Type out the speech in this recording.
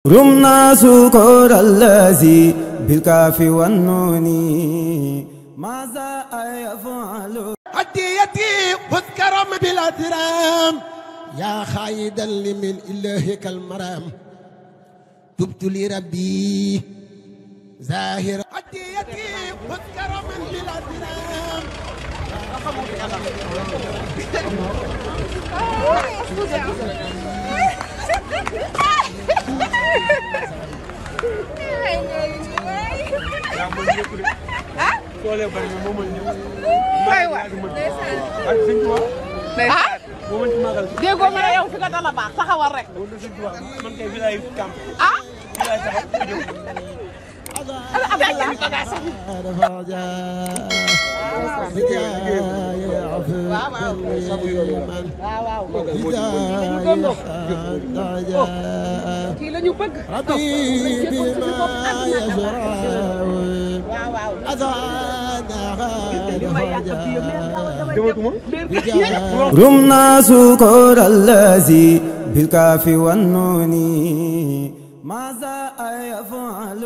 رمنا سكر الذي بالكاف والنون ماذا يفعل هديتي واذكرم بالأدرام يا خايدا لمن إلهك المرام تبت لربي زاهر هديتي واذكرم بالأدرام déggoo ma ne yow fi nga dala baax taxawal rek. ah. kii la ñu bëgg. رمنا سكر الذي بالكاف والنون ماذا يفعل